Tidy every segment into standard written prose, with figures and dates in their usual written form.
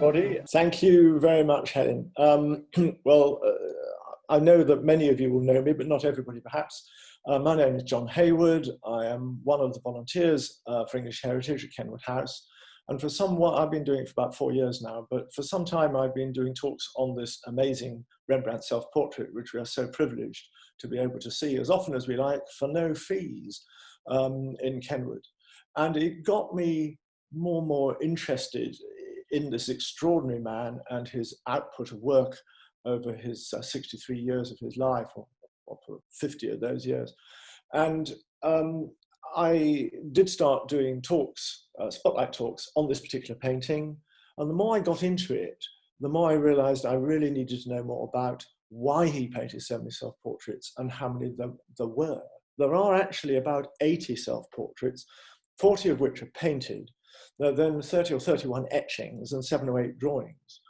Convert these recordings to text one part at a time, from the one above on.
everybody. Thank you very much, Helen. I know that many of you will know me, but not everybody perhaps. My name is John Hayward. I am one of the volunteers for English Heritage at Kenwood House. And for somewhat, I've been doing it for about 4 years now, but for some time I've been doing talks on this amazing Rembrandt self-portrait, which we are so privileged to be able to see as often as we like for no fees in Kenwood. And it got me more and more interested in this extraordinary man and his output of work over his 63 years of his life, or 50 of those years. And I did start doing talks, spotlight talks on this particular painting. And the more I got into it, the more I realized I really needed to know more about why he painted so many self-portraits and how many there were. There are actually about 80 self-portraits, 40 of which are painted. There are then 30 or 31 etchings and 7 or 8 drawings.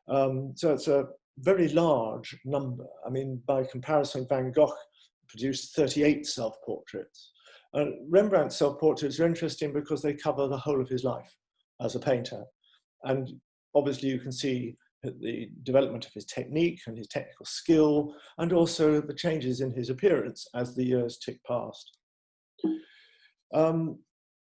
So it's a very large number. I mean, by comparison, Van Gogh produced 38 self-portraits. Rembrandt's self-portraits are interesting because they cover the whole of his life as a painter. And obviously you can see the development of his technique and his technical skill, and also the changes in his appearance as the years tick past.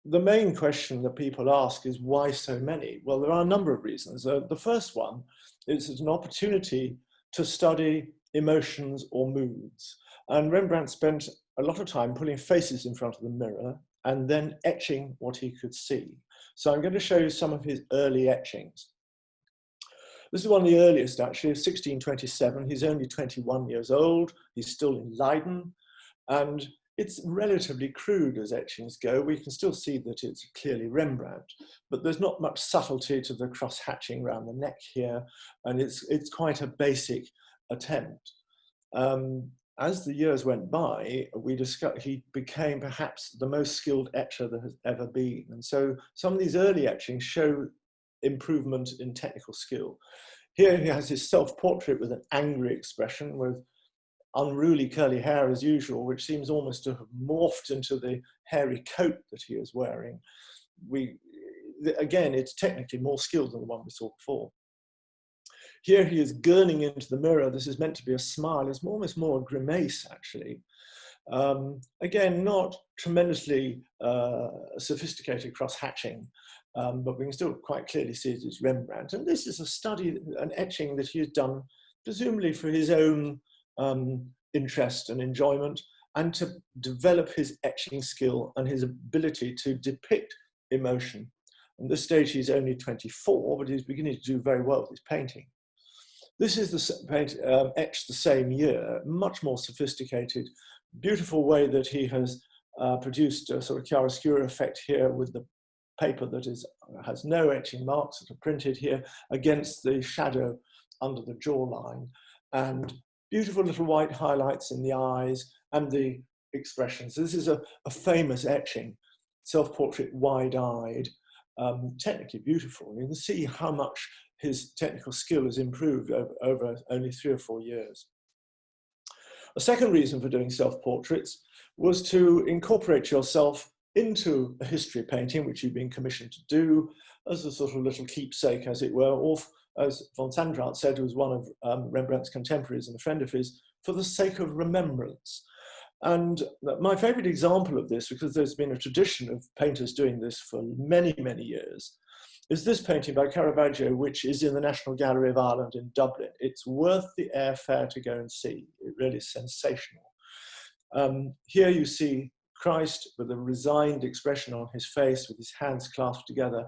The main question that people ask is why so many? Well, there are a number of reasons. The first one is it's an opportunity to study emotions or moods. And Rembrandt spent a lot of time putting faces in front of the mirror and then etching what he could see. So I'm going to show you some of his early etchings. This is one of the earliest, actually, of 1627. He's only 21 years old. He's still in Leiden. And it's relatively crude as etchings go. We can still see that it's clearly Rembrandt, but there's not much subtlety to the cross-hatching around the neck here. And it's quite a basic attempt. As the years went by, we discovered he became perhaps the most skilled etcher there has ever been. And so some of these early etchings show improvement in technical skill. Here he has his self-portrait with an angry expression, with unruly curly hair as usual, which seems almost to have morphed into the hairy coat that he is wearing. Again, it's technically more skilled than the one we saw before. Here he is gurning into the mirror. This is meant to be a smile. It's almost more a grimace, actually. Again, not tremendously sophisticated cross-hatching, but we can still quite clearly see it as Rembrandt. And this is a study, an etching that he has done, presumably for his own interest and enjoyment, and to develop his etching skill and his ability to depict emotion. At this stage, he's only 24, but he's beginning to do very well with his painting. This is the paint etched the same year, much more sophisticated, beautiful way that he has produced a sort of chiaroscuro effect here with the paper that has no etching marks that are printed here against the shadow under the jawline, and beautiful little white highlights in the eyes and the expressions. This is a famous etching, self-portrait wide-eyed, technically beautiful. You can see how much his technical skill has improved over only 3 or 4 years. A second reason for doing self-portraits was to incorporate yourself into a history of painting, which you've been commissioned to do, as a sort of little keepsake, as it were, or as von Sandrart said, who was one of Rembrandt's contemporaries and a friend of his, for the sake of remembrance. And my favorite example of this, because there's been a tradition of painters doing this for many, many years, is this painting by Caravaggio, which is in the National Gallery of Ireland in Dublin. It's worth the airfare to go and see. It really is sensational. Here you see Christ with a resigned expression on his face, with his hands clasped together,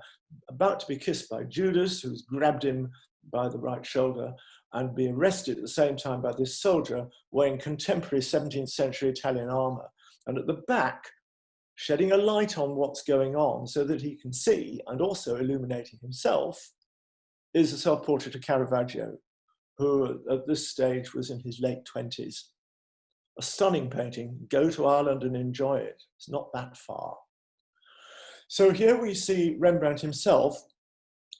about to be kissed by Judas, who's grabbed him by the right shoulder, and be arrested at the same time by this soldier wearing contemporary 17th century Italian armor. And at the back, shedding a light on what's going on so that he can see, and also illuminating himself, is a self-portrait of Caravaggio, who at this stage was in his late 20s. A stunning painting. Go to Ireland and enjoy it. It's not that far. So here we see Rembrandt himself,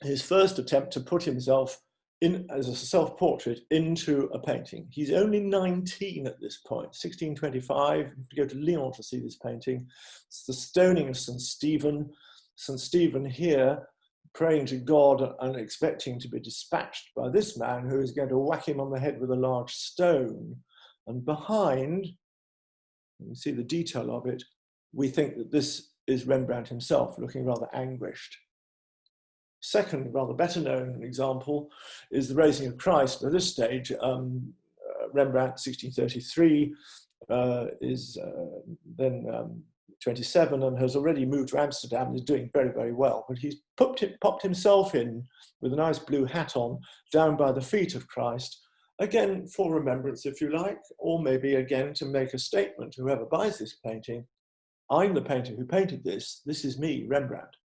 his first attempt to put himself in as a self-portrait into a painting. He's only 19 at this point, 1625. You go to Lyon to see this painting. It's the stoning of St. Stephen. St. Stephen here praying to God and expecting to be dispatched by this man who is going to whack him on the head with a large stone. And behind, you see the detail of it, we think that this is Rembrandt himself, looking rather anguished. Second, rather better known example is the Raising of Christ. At this stage, Rembrandt, 1633, is then 27 and has already moved to Amsterdam and is doing very, very well. But he's popped himself in with a nice blue hat on, down by the feet of Christ, again for remembrance, if you like, or maybe again to make a statement to whoever buys this painting: I'm the painter who painted this. This is me, Rembrandt.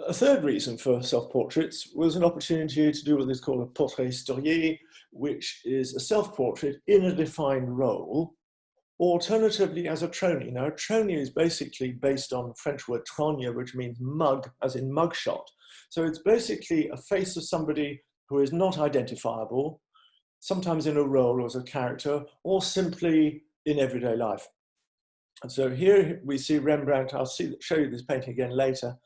A third reason for self-portraits was an opportunity to do what is called a portrait historié, which is a self-portrait in a defined role, alternatively as a tronie. Now, a tronie is basically based on the French word trogne, which means mug, as in mugshot. So it's basically a face of somebody who is not identifiable, sometimes in a role or as a character, or simply in everyday life. And so here we see Rembrandt. I'll show you this painting again later,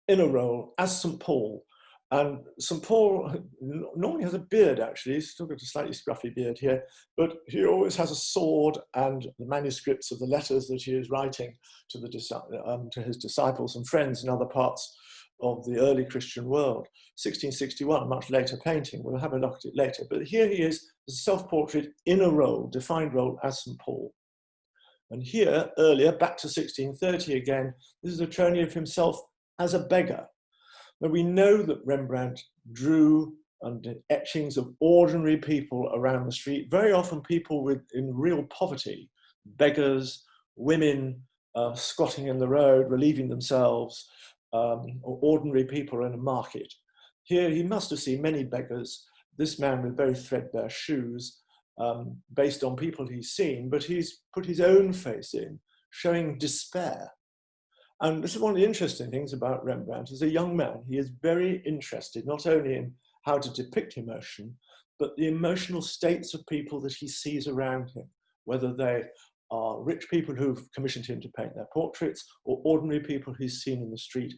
in a role as St. Paul. And St. Paul normally has a beard, actually. He's still got a slightly scruffy beard here, but he always has a sword and the manuscripts of the letters that he is writing to his disciples and friends in other parts of the early Christian world. 1661, much later painting. We'll have a look at it later. But here he is, a self-portrait in a role, defined role as St. Paul. And here, earlier, back to 1630 again, this is a tronie of himself as a beggar. Now we know that Rembrandt drew and did etchings of ordinary people around the street, very often people in real poverty, beggars, women squatting in the road, relieving themselves, or ordinary people in a market. Here he must have seen many beggars, this man with very threadbare shoes, based on people he's seen, but he's put his own face in, showing despair. And this is one of the interesting things about Rembrandt. As a young man, he is very interested not only in how to depict emotion, but the emotional states of people that he sees around him, whether they are rich people who've commissioned him to paint their portraits or ordinary people he's seen in the street.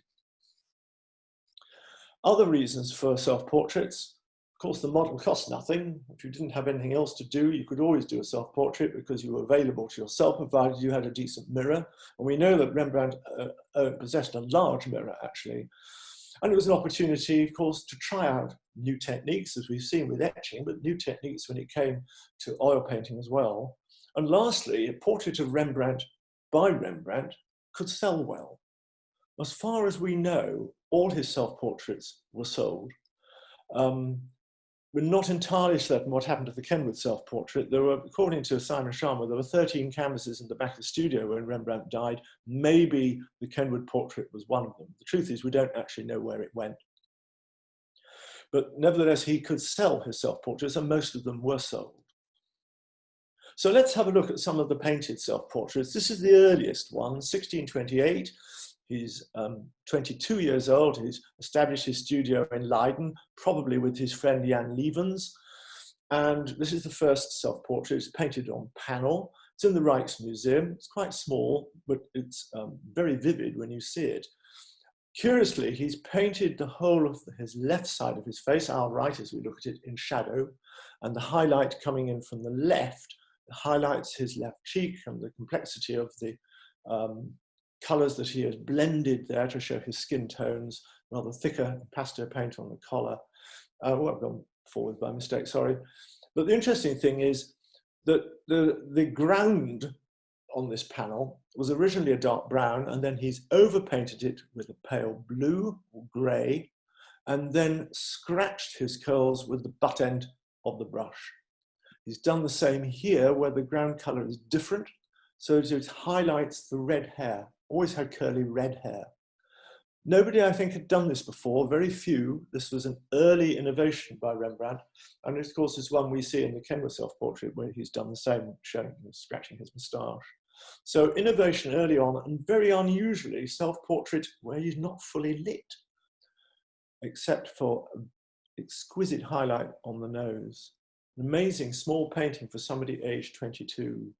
Other reasons for self-portraits: of course, the model costs nothing. If you didn't have anything else to do, you could always do a self-portrait because you were available to yourself, provided you had a decent mirror. And we know that Rembrandt possessed a large mirror, actually. And it was an opportunity, of course, to try out new techniques, as we've seen with etching, but new techniques when it came to oil painting as well. And lastly, a portrait of Rembrandt by Rembrandt could sell well. As far as we know, all his self-portraits were sold. We're not entirely certain what happened to the Kenwood self-portrait. There were, according to Simon Sharma, there were 13 canvases in the back of the studio when Rembrandt died. Maybe the Kenwood portrait was one of them. The truth is, we don't actually know where it went. But nevertheless, he could sell his self-portraits, and most of them were sold. So let's have a look at some of the painted self-portraits. This is the earliest one, 1628. He's 22 years old. He's established his studio in Leiden, probably with his friend Jan Lievens. And this is the first self-portrait. It's painted on panel. It's in the Rijksmuseum. It's quite small, but it's very vivid when you see it. Curiously, he's painted the whole of his left side of his face, our right as we look at it, in shadow. And the highlight coming in from the left highlights his left cheek and the complexity of the colours that he has blended there to show his skin tones, rather thicker pastel paint on the collar. Oh, I've gone forward by mistake, sorry. But the interesting thing is that the ground on this panel was originally a dark brown, and then he's overpainted it with a pale blue or grey, and then scratched his curls with the butt end of the brush. He's done the same here, where the ground colour is different, so it highlights the red hair. Always had curly red hair. Nobody, I think, had done this before, very few. This was an early innovation by Rembrandt. And of course, is one we see in the Kenwood self-portrait where he's done the same, showing him scratching his moustache. So innovation early on, and very unusually, self-portrait where he's not fully lit, except for an exquisite highlight on the nose. An amazing small painting for somebody aged 22.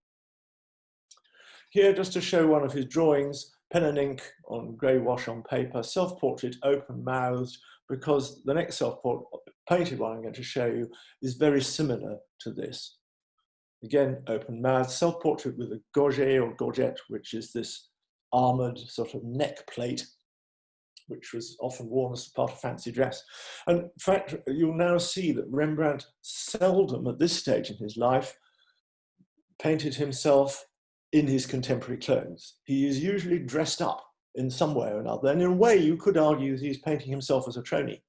Here, just to show one of his drawings, pen and ink on grey wash on paper, self-portrait open-mouthed, because the next self-portrait painted one I'm going to show you is very similar to this. Again, open-mouthed, self-portrait with a gorget or gorget, which is this armoured sort of neck plate, which was often worn as part of fancy dress. And in fact, you'll now see that Rembrandt seldom at this stage in his life painted himself in his contemporary clothes. He is usually dressed up in some way or another. And in a way, you could argue that he's painting himself as a tronie.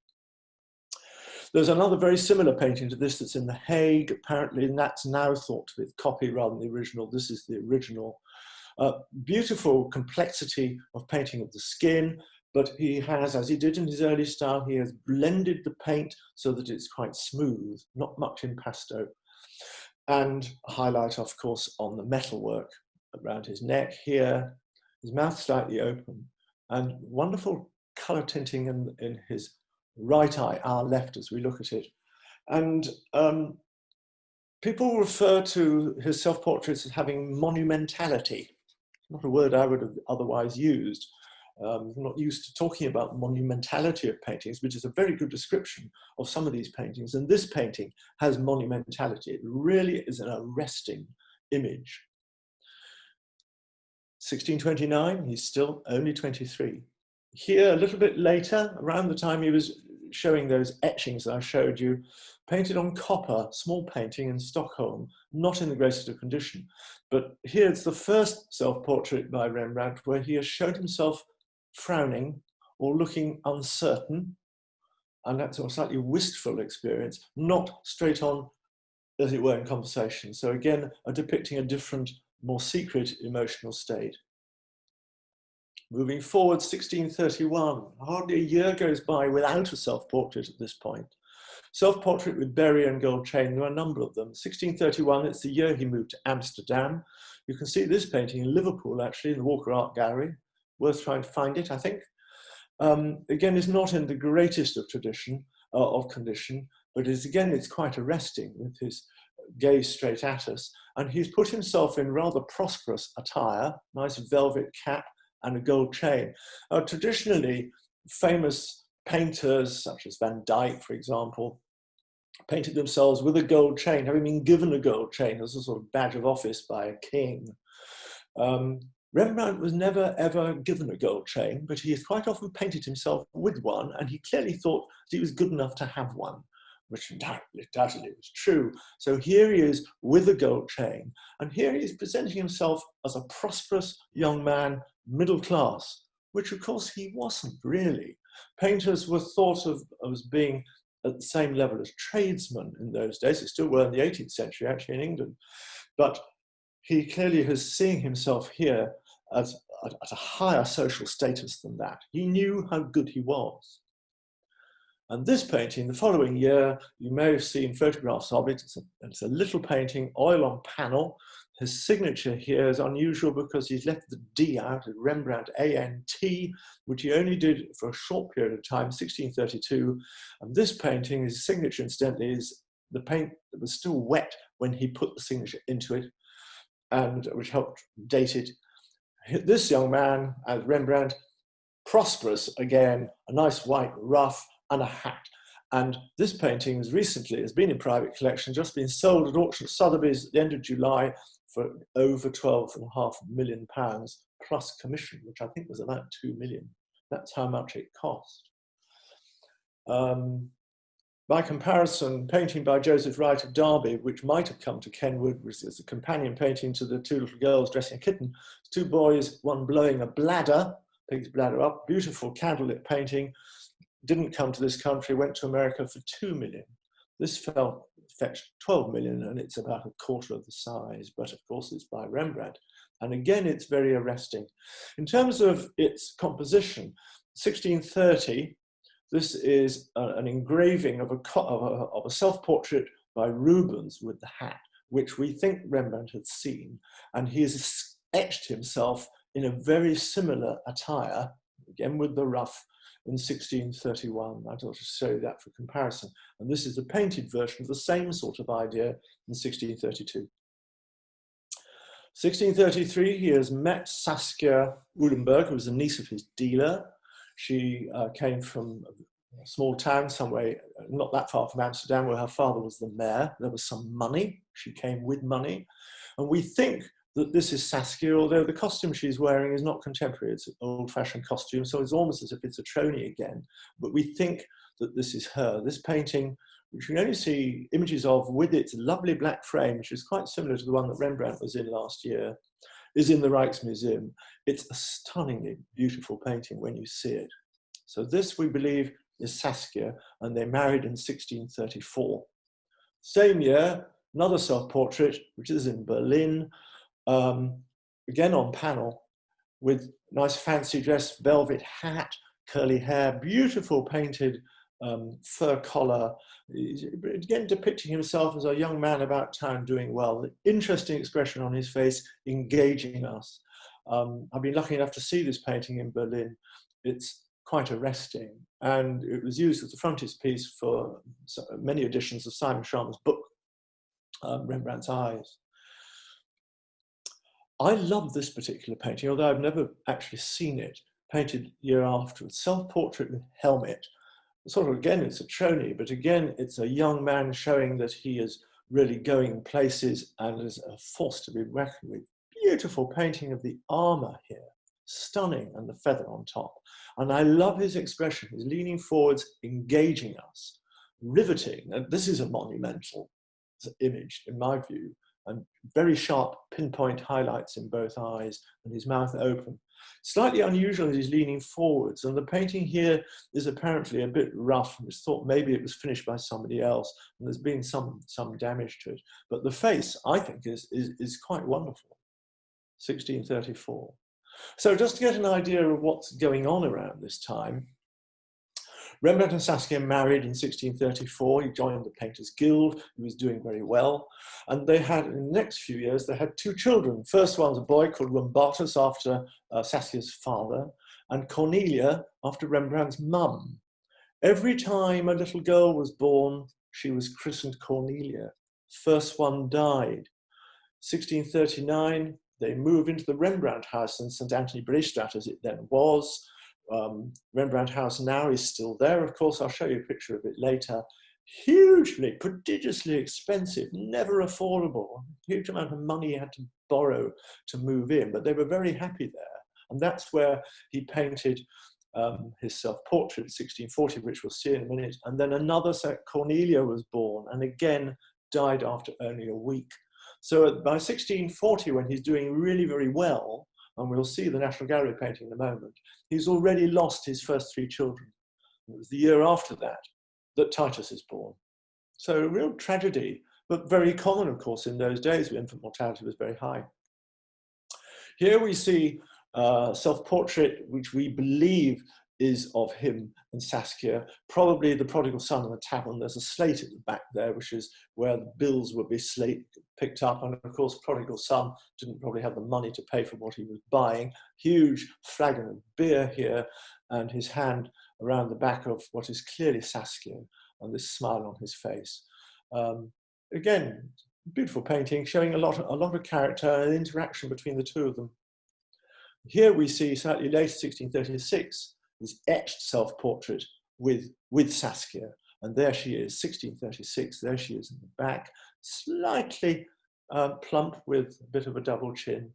There's another very similar painting to this that's in The Hague, apparently, and that's now thought to be the copy rather than the original. This is the original. Beautiful complexity of painting of the skin, but he has, as he did in his early style, he has blended the paint so that it's quite smooth, not much impasto. And a highlight, of course, on the metalwork around his neck here, his mouth slightly open, and wonderful colour tinting in his right eye, our left, as we look at it. And people refer to his self-portraits as having monumentality. Not a word I would have otherwise used. I'm not used to talking about monumentality of paintings, which is a very good description of some of these paintings. And this painting has monumentality. It really is an arresting image. 1629, he's still only 23. Here, a little bit later, around the time he was showing those etchings that I showed you, painted on copper, small painting in Stockholm, not in the greatest of condition. But here's the first self-portrait by Rembrandt where he has showed himself frowning or looking uncertain, and that's a slightly wistful experience, not straight on, as it were, in conversation. So again, depicting a different, more secret emotional state. Moving forward, 1631, hardly a year goes by without a self-portrait at this point. Self-portrait with berry and gold chain, there are a number of them. 1631, it's the year he moved to Amsterdam. You can see this painting in Liverpool, actually, in the Walker Art Gallery. Worth trying to find it, I think. Again, is not in the greatest of condition, but it's quite arresting with his gaze straight at us. And he's put himself in rather prosperous attire, nice velvet cap and a gold chain. Traditionally, famous painters, such as Van Dyck, for example, painted themselves with a gold chain, having been given a gold chain as a sort of badge of office by a king. Rembrandt was never ever given a gold chain, but he has quite often painted himself with one, and he clearly thought that he was good enough to have one, which undoubtedly was true. So here he is with a gold chain, and here he is presenting himself as a prosperous young man, middle class, which of course he wasn't really. Painters were thought of as being at the same level as tradesmen in those days. They still were in the 18th century, actually, in England. But he clearly is seeing himself here as at a higher social status than that. He knew how good he was. And this painting, the following year, you may have seen photographs of it. It's a little painting, oil on panel. His signature here is unusual because he's left the D out, Rembrandt A-N-T, which he only did for a short period of time, 1632. And this painting, his signature, incidentally, is the paint that was still wet when he put the signature into it, and which helped date it. This young man, as Rembrandt, prosperous again, a nice white ruff and a hat. And this painting has been in private collection, just been sold at auction at Sotheby's at the end of July for over £12.5 million plus commission, which I think was about 2 million. That's how much it cost. By comparison, painting by Joseph Wright of Derby, which might have come to Kenwood, which is a companion painting to the two little girls dressing a kitten, two boys, one blowing a bladder, pig's bladder up, beautiful candlelit painting, didn't come to this country, went to America for 2 million. This fetched 12 million, and it's about a quarter of the size, but of course it's by Rembrandt. And again, it's very arresting. In terms of its composition, 1630, this is an engraving of a self-portrait by Rubens with the hat, which we think Rembrandt had seen. And he has etched himself in a very similar attire, again with the ruff, in 1631. I thought to show you that for comparison. And this is a painted version of the same sort of idea in 1632. 1633, he has met Saskia Ulenberg, who was a niece of his dealer. She came from a small town somewhere not that far from Amsterdam, where her father was the mayor. There was some money. She came with money. And we think that this is Saskia, although the costume she's wearing is not contemporary. It's an old-fashioned costume, so it's almost as if it's a tronie again. But we think that this is her. This painting, which you can only see images of with its lovely black frame, which is quite similar to the one that Rembrandt was in last year, is in the Rijksmuseum. It's a stunningly beautiful painting when you see it. So this, we believe, is Saskia, and they married in 1634. Same year, another self-portrait, which is in Berlin, again on panel, with nice fancy dress, velvet hat, curly hair, beautiful painted fur collar, again depicting himself as a young man about town doing well. Interesting expression on his face, engaging us. I've been lucky enough to see this painting in Berlin. It's quite arresting, and it was used as the frontispiece for many editions of Simon Schramm's book, Rembrandt's Eyes. I love this particular painting, although I've never actually seen it, painted year afterwards. Self-portrait with helmet. Sort of, again, it's a tronie, but again, it's a young man showing that he is really going places and is a force to be reckoned with. Beautiful painting of the armor here, stunning, and the feather on top. And I love his expression. He's leaning forwards, engaging us, riveting. And this is a monumental image, in my view, and very sharp pinpoint highlights in both eyes and his mouth open. Slightly unusual as he's leaning forwards, and the painting here is apparently a bit rough. It's thought maybe it was finished by somebody else, and there's been some damage to it. But the face, I think, is quite wonderful. 1634. So just to get an idea of what's going on around this time, Rembrandt and Saskia married in 1634. He joined the Painters Guild. He was doing very well. And they had, in the next few years, they had two children. First one's a boy called Rembrandt, after Saskia's father, and Cornelia, after Rembrandt's mum. Every time a little girl was born, she was christened Cornelia. First one died. 1639, they moved into the Rembrandt house in St. Anthony Breestraat, as it then was. Rembrandt House now is still there, of course. I'll show you a picture of it later. Hugely, prodigiously expensive, never affordable. Huge amount of money he had to borrow to move in, but they were very happy there. And that's where he painted his self-portrait, 1640, which we'll see in a minute. And then another set, Cornelia, was born, and again died after only a week. So by 1640, when he's doing really very well, and we'll see the National Gallery painting in a moment, he's already lost his first three children. It was the year after that that Titus is born. So a real tragedy, but very common, of course, in those days where infant mortality was very high. Here we see a self-portrait, which we believe is of him and Saskia, probably the prodigal son in the tavern. There's a slate at the back there, which is where the bills would be picked up. And of course, prodigal son didn't probably have the money to pay for what he was buying. Huge flagon of beer here, and his hand around the back of what is clearly Saskia, and this smile on his face. Again, beautiful painting, showing a lot of character and interaction between the two of them. Here we see, slightly later, 1636, this etched self-portrait with Saskia. And there she is, 1636, there she is in the back, slightly plump with a bit of a double chin.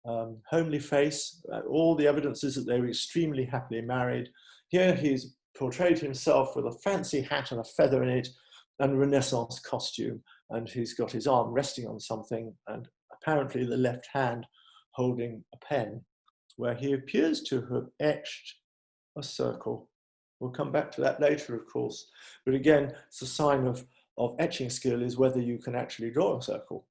Homely face, all the evidence is that they were extremely happily married. Here he's portrayed himself with a fancy hat and a feather in it, and a Renaissance costume. And he's got his arm resting on something, and apparently the left hand holding a pen, where he appears to have etched a circle. We'll come back to that later, of course. But again, it's a sign of etching skill, is whether you can actually draw a circle.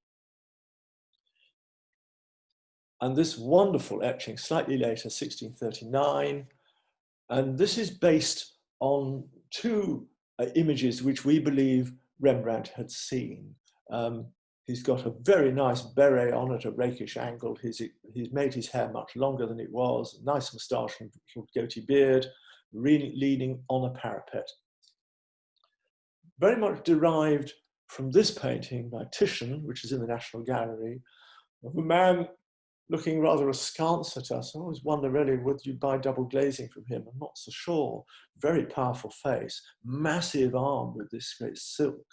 And this wonderful etching, slightly later, 1639. And this is based on two images which we believe Rembrandt had seen. He's got a very nice beret on at a rakish angle. He's made his hair much longer than it was, nice moustache and goatee beard, leaning on a parapet. Very much derived from this painting by Titian, which is in the National Gallery, of a man looking rather askance at us. I always wonder really, would you buy double glazing from him? I'm not so sure. Very powerful face, massive arm with this great silk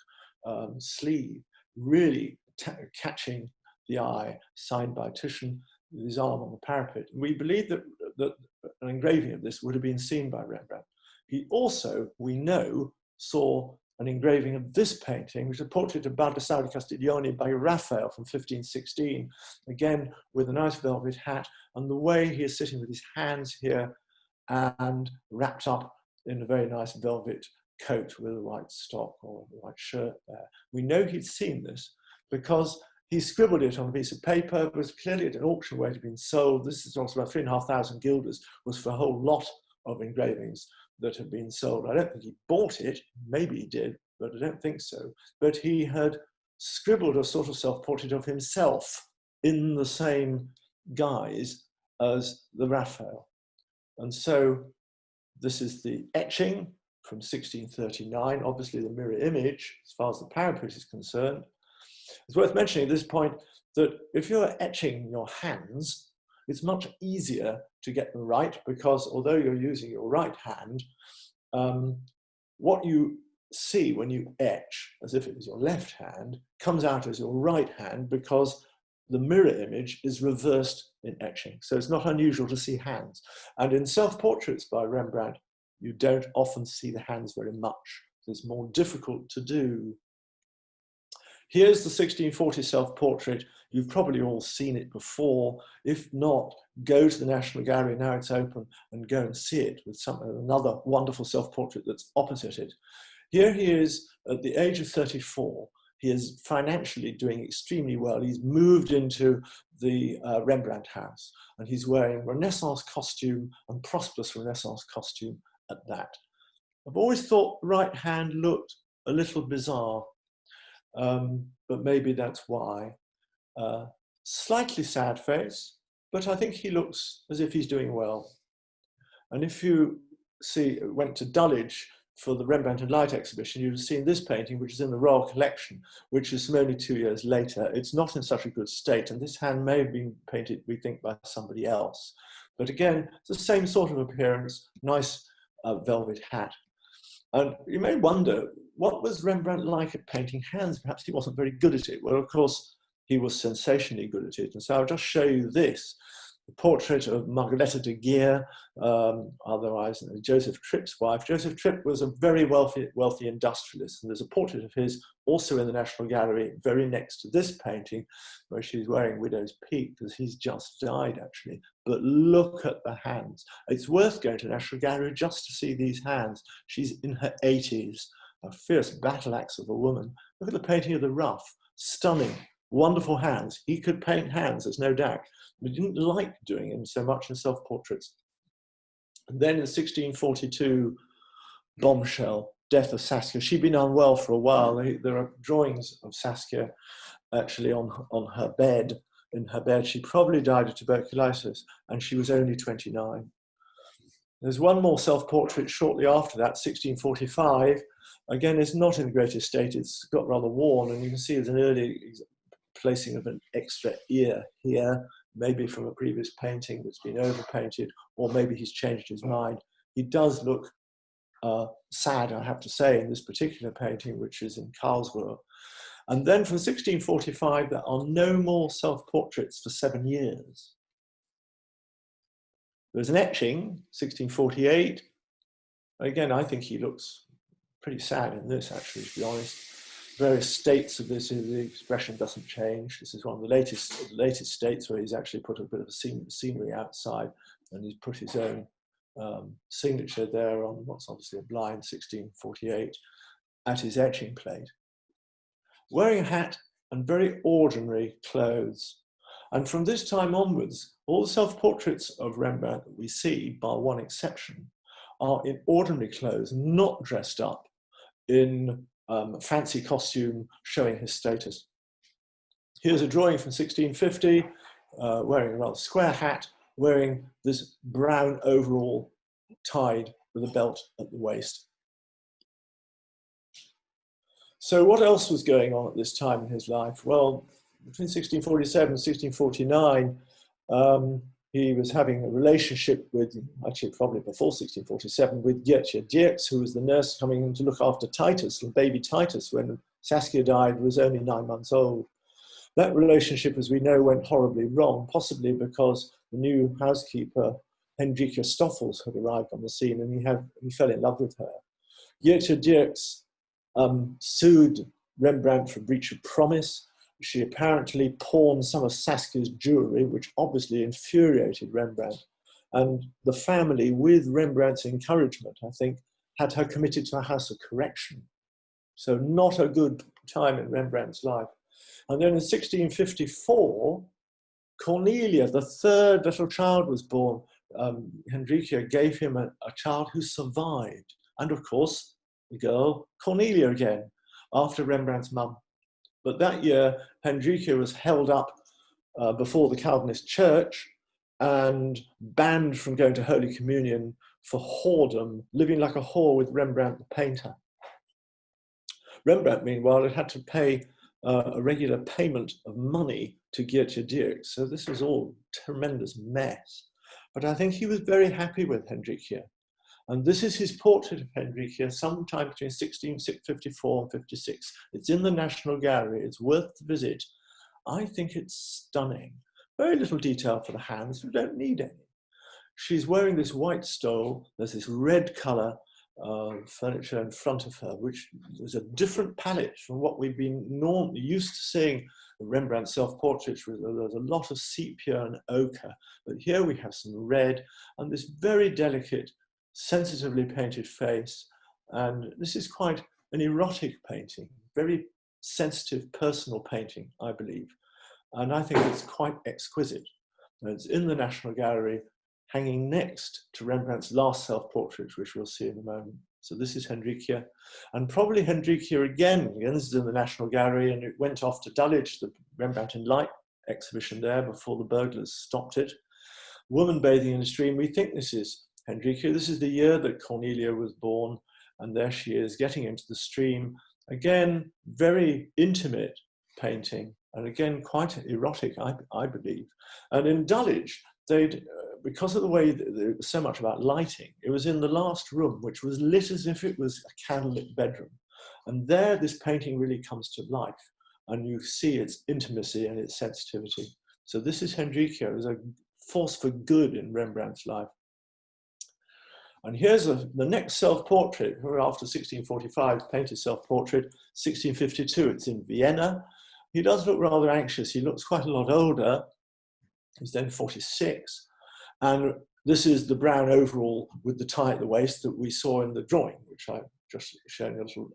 sleeve, really catching the eye, signed by Titian, with his arm on the parapet. We believe that an engraving of this would have been seen by Rembrandt. He also, we know, saw an engraving of this painting, which is a portrait of Baldassare di Castiglione by Raphael from 1516, again with a nice velvet hat, and the way he is sitting with his hands here and wrapped up in a very nice velvet coat with a white stock or a white shirt there. We know he'd seen this because he scribbled it on a piece of paper. It was clearly at an auction where it had been sold. This is also about 3,500 guilders, was for a whole lot of engravings that had been sold. I don't think he bought it, maybe he did, but I don't think so. But he had scribbled a sort of self-portrait of himself in the same guise as the Raphael. And so this is the etching from 1639, obviously the mirror image as far as the parapet is concerned. It's worth mentioning at this point that if you're etching your hands, it's much easier to get them right because although you're using your right hand, what you see when you etch, as if it was your left hand, comes out as your right hand because the mirror image is reversed in etching. So it's not unusual to see hands. And in self-portraits by Rembrandt, you don't often see the hands very much. It's more difficult to do. Here's the 1640 self-portrait. You've probably all seen it before. If not, go to the National Gallery, now it's open, and go and see it with another wonderful self-portrait that's opposite it. Here he is at the age of 34. He is financially doing extremely well. He's moved into the Rembrandt house, and he's wearing Renaissance costume, and prosperous Renaissance costume at that. I've always thought the right hand looked a little bizarre, but maybe that's why. Slightly sad face, but I think he looks as if he's doing well. And if you went to Dulwich for the Rembrandt and Light exhibition, you'd have seen this painting, which is in the Royal Collection, which is from only 2 years later. It's not in such a good state, and this hand may have been painted, we think, by somebody else. But again, it's the same sort of appearance, nice velvet hat. And you may wonder, what was Rembrandt like at painting hands? Perhaps he wasn't very good at it. Well, of course, he was sensationally good at it. And so I'll just show you this, the portrait of Margaretta de Geer, otherwise Joseph Tripp's wife. Joseph Tripp was a very wealthy industrialist. And there's a portrait of his also in the National Gallery, very next to this painting, where she's wearing widow's peak, because he's just died, actually. But look at the hands. It's worth going to the National Gallery just to see these hands. She's in her 80s, a fierce battle axe of a woman. Look at the painting of the Ruff, stunning. Wonderful hands. He could paint hands, there's no doubt. But he didn't like doing them so much in self-portraits. And then in 1642, bombshell, death of Saskia. She'd been unwell for a while. There are drawings of Saskia actually on her bed. In her bed, she probably died of tuberculosis, and she was only 29. There's one more self-portrait shortly after that, 1645. Again, it's not in the greatest state. It's got rather worn, and you can see there's an early placing of an extra ear here, maybe from a previous painting that's been overpainted, or maybe he's changed his mind. He does look sad, I have to say, in this particular painting, which is in Karlsruhe. And then from 1645, there are no more self-portraits for 7 years. There's an etching, 1648. Again, I think he looks pretty sad in this, actually, to be honest. Various states of this, the expression doesn't change. This is one of the latest states where he's actually put a bit of a scenery outside, and he's put his own signature there on what's obviously a blind, 1648, at his etching plate. Wearing a hat and very ordinary clothes. And from this time onwards, all the self-portraits of Rembrandt that we see, bar one exception, are in ordinary clothes, not dressed up in fancy costume showing his status. Here's a drawing from 1650, wearing a rather square hat, wearing this brown overall tied with a belt at the waist. So what else was going on at this time in his life? Well, between 1647 and 1649, he was having a relationship with, actually probably before 1647, with Gertje Dierks, who was the nurse coming in to look after Titus, and baby Titus, when Saskia died, was only 9 months old. That relationship, as we know, went horribly wrong, possibly because the new housekeeper, Hendrika Stoffels, had arrived on the scene, and he fell in love with her. Gertje Dierks sued Rembrandt for breach of promise. She apparently pawned some of Saskia's jewellery, which obviously infuriated Rembrandt. And the family, with Rembrandt's encouragement, I think, had her committed to a house of correction. So not a good time in Rembrandt's life. And then in 1654, Cornelia, the third little child, was born. Hendrika gave him a child who survived. And of course, the girl, Cornelia again, after Rembrandt's mum. But that year, Hendrika was held up before the Calvinist church and banned from going to Holy Communion for whoredom, living like a whore with Rembrandt the painter. Rembrandt, meanwhile, had to pay a regular payment of money to Gertje Dierks. So this was all a tremendous mess. But I think he was very happy with Hendrika. And this is his portrait of Hendrika, sometime between 1654 and 56. It's in the National Gallery. It's worth the visit. I think it's stunning. Very little detail for the hands. We don't need any. She's wearing this white stole. There's this red colour furniture in front of her, which is a different palette from what we've been normally used to seeing Rembrandt self-portraits. There's a lot of sepia and ochre, but here we have some red and this very delicate, sensitively painted face. And this is quite an erotic painting, very sensitive, personal painting, I believe. And I think it's quite exquisite. And it's in the National Gallery, hanging next to Rembrandt's last self-portrait, which we'll see in a moment. So this is Hendrika, and probably Hendrika again. This is in the National Gallery, and it went off to Dulwich, the Rembrandt in Light exhibition there, before the burglars stopped it. Woman bathing in a stream. We think this is Hendrika. This is the year that Cornelia was born, and there she is getting into the stream. Again, very intimate painting, and again, quite erotic, I believe. And in Dulwich, they'd, because of the way that there was so much about lighting, it was in the last room, which was lit as if it was a candlelit bedroom. And there, this painting really comes to life, and you see its intimacy and its sensitivity. So this is Hendrika as a force for good in Rembrandt's life. And here's the next self-portrait, after 1645, painted self-portrait, 1652, it's in Vienna. He does look rather anxious. He looks quite a lot older. He's then 46. And this is the brown overall with the tie at the waist that we saw in the drawing, which I've just shown a little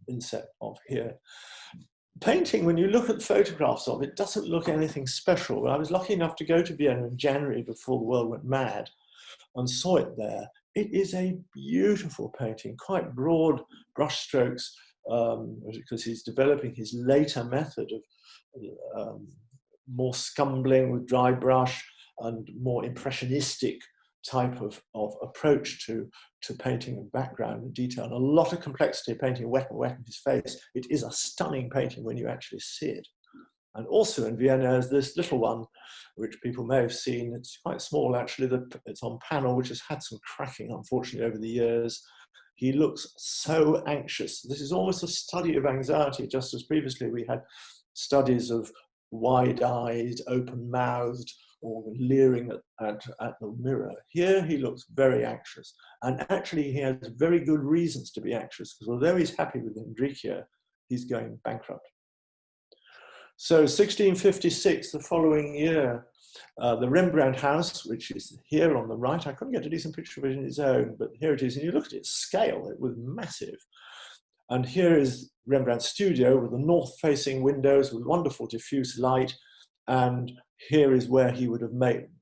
inset of here. Painting, when you look at photographs of it, doesn't look anything special. I was lucky enough to go to Vienna in January before the world went mad and saw it there. It is a beautiful painting, quite broad brushstrokes, because he's developing his later method of more scumbling with dry brush and more impressionistic type of approach to painting and background and detail, and a lot of complexity, painting wet in his face. It is a stunning painting when you actually see it. And also in Vienna is this little one, which people may have seen. It's quite small, actually. It's on panel, which has had some cracking, unfortunately, over the years. He looks so anxious. This is almost a study of anxiety, just as previously we had studies of wide-eyed, open-mouthed, or leering at the mirror. Here he looks very anxious. And actually he has very good reasons to be anxious, because although he's happy with Hendrika, he's going bankrupt. So 1656, the following year, the Rembrandt house, which is here on the right, I couldn't get a decent picture of it in its own, but here it is. And you look at its scale, it was massive. And here is Rembrandt's studio with the north-facing windows with wonderful diffuse light. And here is where he would have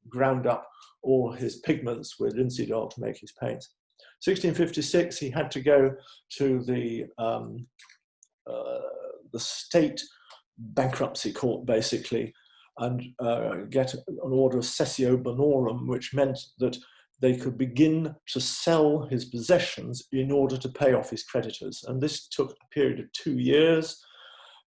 ground up all his pigments with linseed oil to make his paints. 1656, he had to go to the state bankruptcy court, basically, and get an order of cessio bonorum, which meant that they could begin to sell his possessions in order to pay off his creditors. And this took a period of 2 years.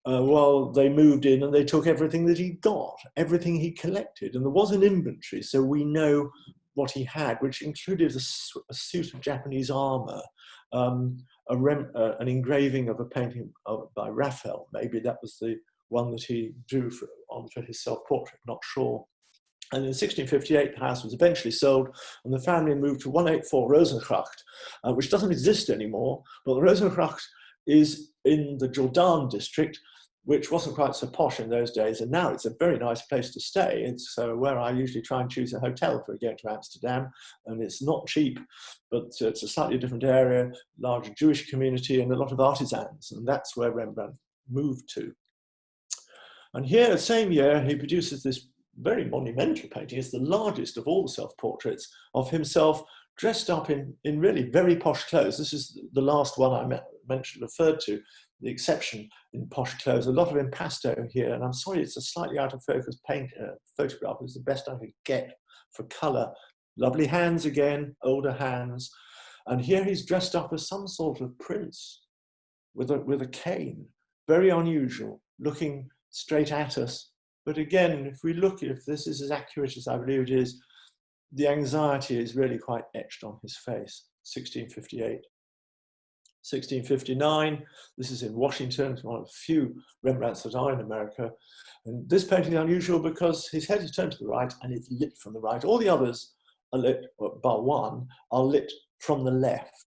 well, they moved in and they took everything that he got, everything he collected. And there was an inventory, so we know what he had, which included a suit of Japanese armor, an engraving of a painting by Raphael. Maybe that was the one that he drew for his self-portrait, not sure. And in 1658, the house was eventually sold, and the family moved to 184 Rosengracht, which doesn't exist anymore, but the Rosengracht is in the Jordan district, which wasn't quite so posh in those days, and now it's a very nice place to stay. It's where I usually try and choose a hotel for going to Amsterdam, and it's not cheap, but it's a slightly different area, larger Jewish community, and a lot of artisans, and that's where Rembrandt moved to. And here, the same year, he produces this very monumental painting. It's the largest of all the self-portraits of himself dressed up in really very posh clothes. This is the last one I referred to, the exception in posh clothes. A lot of impasto here, and I'm sorry it's a slightly out of focus photograph. It's the best I could get for colour. Lovely hands again, older hands. And here he's dressed up as some sort of prince with a cane. Very unusual, looking straight at us. But again, if this is as accurate as I believe it is, the anxiety is really quite etched on his face. 1658. 1659, this is in Washington, it's one of the few Rembrandts that are in America. And this painting is unusual because his head is turned to the right and it's lit from the right. All the others are lit, bar one, are lit from the left.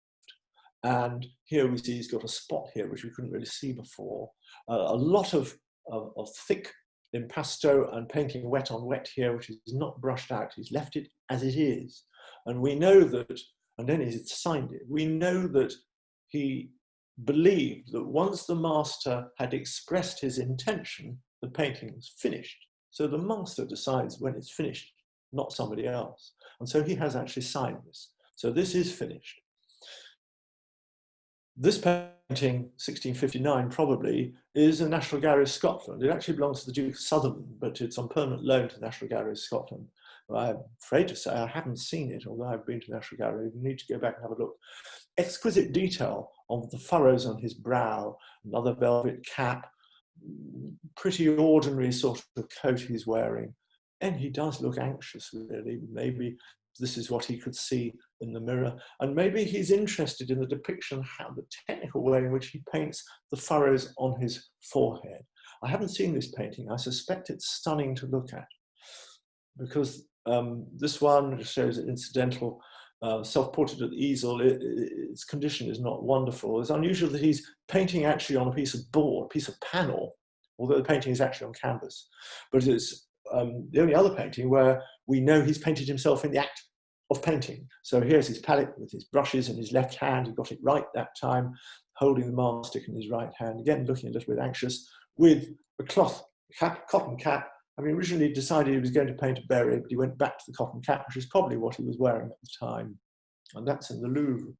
And here we see he's got a spot here, which we couldn't really see before. A lot of thick impasto and painting wet on wet here, which is not brushed out. He's left it as it is. And we know that, and then he's signed it, we know that he believed that once the master had expressed his intention, the painting was finished. So the master decides when it's finished, not somebody else. And so he has actually signed this. So this is finished. This painting, 1659 probably, is in the National Gallery of Scotland. It actually belongs to the Duke of Sutherland, but it's on permanent loan to the National Gallery of Scotland. I'm afraid to say I haven't seen it, although I've been to the National Gallery. We need to go back and have a look. Exquisite detail on the furrows on his brow, another velvet cap, pretty ordinary sort of coat he's wearing. And he does look anxious, really. Maybe this is what he could see in the mirror. And maybe he's interested in the depiction, how the technical way in which he paints the furrows on his forehead. I haven't seen this painting. I suspect it's stunning to look at, because this one shows an incidental self-portrait at the easel. Its condition is not wonderful. It's unusual that he's painting actually on a piece of board, a piece of panel, although the painting is actually on canvas. But it's the only other painting where we know he's painted himself in the act of painting. So here's his palette with his brushes in his left hand. He got it right that time, holding the mark stick in his right hand. Again, looking a little bit anxious, with a cloth cap, cotton cap. I mean, originally decided he was going to paint a beret, but he went back to the cotton cap, which is probably what he was wearing at the time. And that's in the Louvre.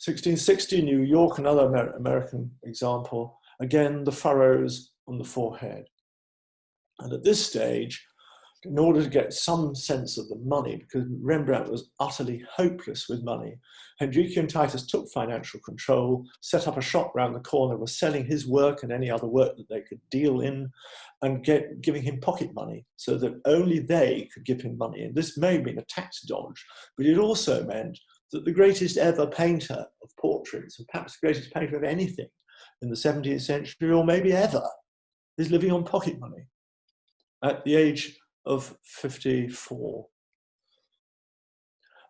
1660, New York, another American example. Again, the furrows on the forehead. And at this stage, in order to get some sense of the money, because Rembrandt was utterly hopeless with money, Hendrickje and Titus took financial control, set up a shop round the corner, were selling his work and any other work that they could deal in, and giving him pocket money so that only they could give him money. And this may have been a tax dodge, but it also meant that the greatest ever painter of portraits, and perhaps the greatest painter of anything in the 17th century, or maybe ever, is living on pocket money at the age of 54.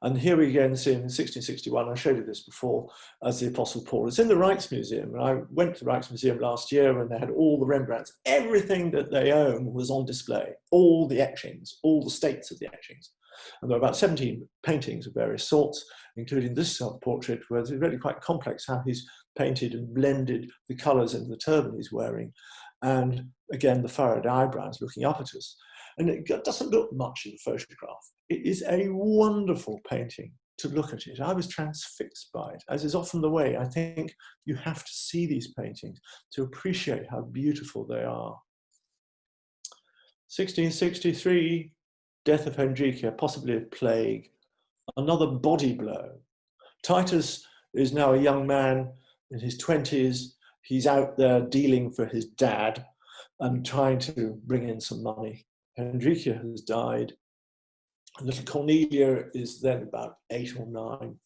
And here we again see him in 1661, I showed you this before, as the Apostle Paul. It's in the Rijksmuseum, and I went to the Rijksmuseum last year and they had all the Rembrandts. Everything that they own was on display, all the etchings, all the states of the etchings. And there are about 17 paintings of various sorts, including this self-portrait, where it's really quite complex how he's painted and blended the colours into the turban he's wearing. And again, the furrowed eyebrows looking up at us. And it doesn't look much in the photograph. It is a wonderful painting to look at it. I was transfixed by it, as is often the way. I think you have to see these paintings to appreciate how beautiful they are. 1663, death of Hendrickje, possibly of plague, another body blow. Titus is now a young man in his 20s. He's out there dealing for his dad and trying to bring in some money. Hendrika has died. Little Cornelia is then about 8 or 9.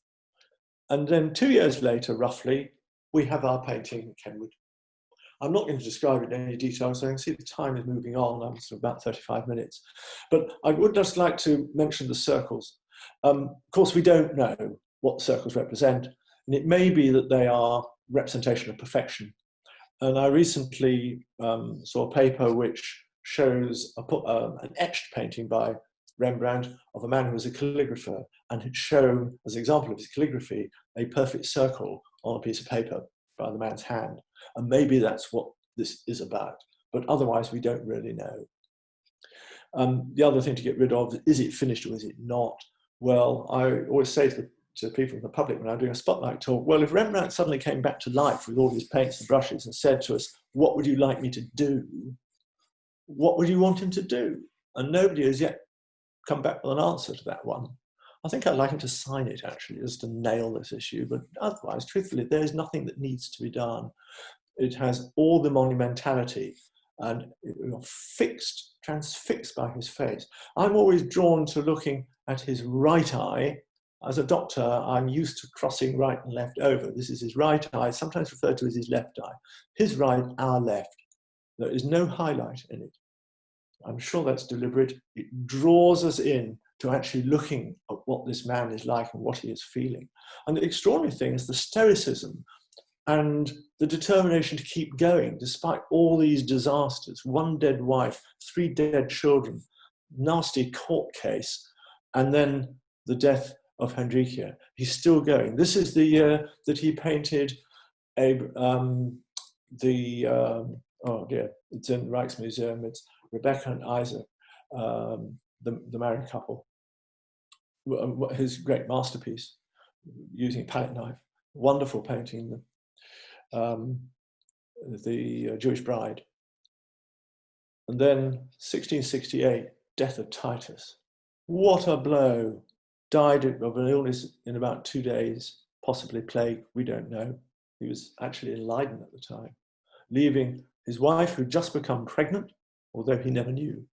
And then 2 years later, roughly, we have our painting, Kenwood. I'm not going to describe it in any detail, so I can see the time is moving on. I'm sort of about 35 minutes. But I would just like to mention the circles. Of course, we don't know what circles represent, and it may be that they are representation of perfection. And I recently saw a paper which shows an etched painting by Rembrandt of a man who was a calligrapher, and had shown, as an example of his calligraphy, a perfect circle on a piece of paper by the man's hand. And maybe that's what this is about, but otherwise we don't really know. The other thing to get rid of, is it finished or is it not? Well, I always say to people in the public when I'm doing a spotlight talk, well, if Rembrandt suddenly came back to life with all his paints and brushes and said to us, what would you like me to do? What would you want him to do? And nobody has yet come back with an answer to that one. I think I'd like him to sign it, actually, just to nail this issue. But otherwise, truthfully, there's nothing that needs to be done. It has all the monumentality and fixed, transfixed by his face. I'm always drawn to looking at his right eye. As a doctor, I'm used to crossing right and left over. This is his right eye, sometimes referred to as his left eye. His right, our left. There is no highlight in it. I'm sure that's deliberate. It draws us in to actually looking at what this man is like and what he is feeling. And the extraordinary thing is the stoicism and the determination to keep going despite all these disasters. 1 dead wife, 3 dead children, nasty court case, and then the death of Hendrika. He's still going. This is the year that he painted oh dear, it's in the Rijksmuseum. It's Rebecca and Isaac, the married couple. His great masterpiece, using a palette knife. Wonderful painting, the Jewish bride. And then 1668, death of Titus. What a blow. Died of an illness in about 2 days, possibly plague, we don't know. He was actually in Leiden at the time, leaving his wife, who'd just become pregnant, although he never knew.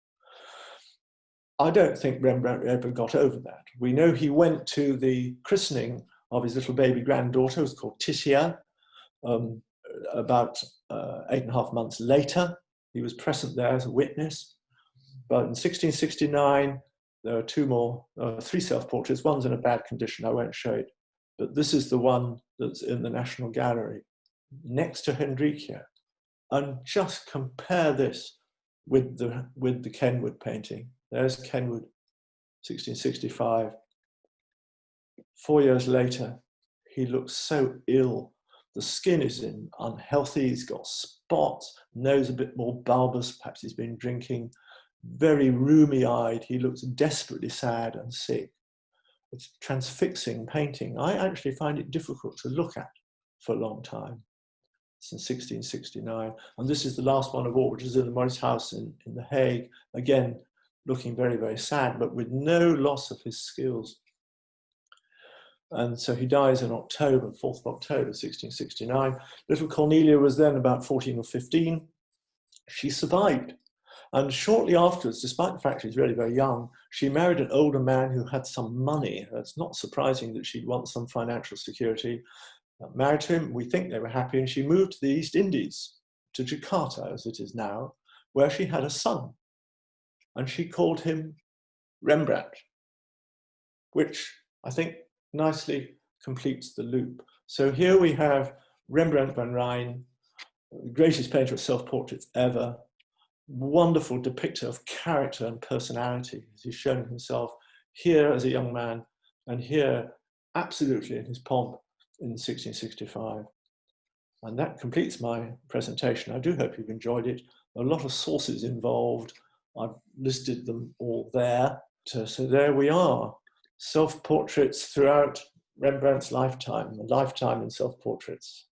I don't think Rembrandt ever got over that. We know he went to the christening of his little baby granddaughter, who was called Titia, about 8.5 months later. He was present there as a witness. But in 1669, there are 3 self-portraits. One's in a bad condition, I won't show it. But this is the one that's in the National Gallery, next to Hendrika. And just compare this with the Kenwood painting. There's Kenwood, 1665. 4 years later, he looks so ill. The skin is unhealthy, he's got spots, nose a bit more bulbous, perhaps he's been drinking, very rheumy-eyed, he looks desperately sad and sick. It's transfixing painting. I actually find it difficult to look at for a long time. Since 1669, and this is the last one of all, which is in the Morris House in The Hague, again looking very, very sad, but with no loss of his skills. And so he dies in October, 4th of October, 1669. Little Cornelia was then about 14 or 15. She survived. And shortly afterwards, despite the fact she was really very young, she married an older man who had some money. It's not surprising that she'd want some financial security. Married to him, we think they were happy, and she moved to the East Indies, to Jakarta as it is now, where she had a son. And she called him Rembrandt, which I think nicely completes the loop. So here we have Rembrandt van Rijn, the greatest painter of self-portraits ever, wonderful depictor of character and personality, as he's shown himself here as a young man, and here absolutely in his pomp in 1665. And that completes my presentation. I do hope you've enjoyed it. There are a lot of sources involved. I've listed them all there. So there we are. Self-portraits throughout Rembrandt's lifetime, a lifetime in self-portraits.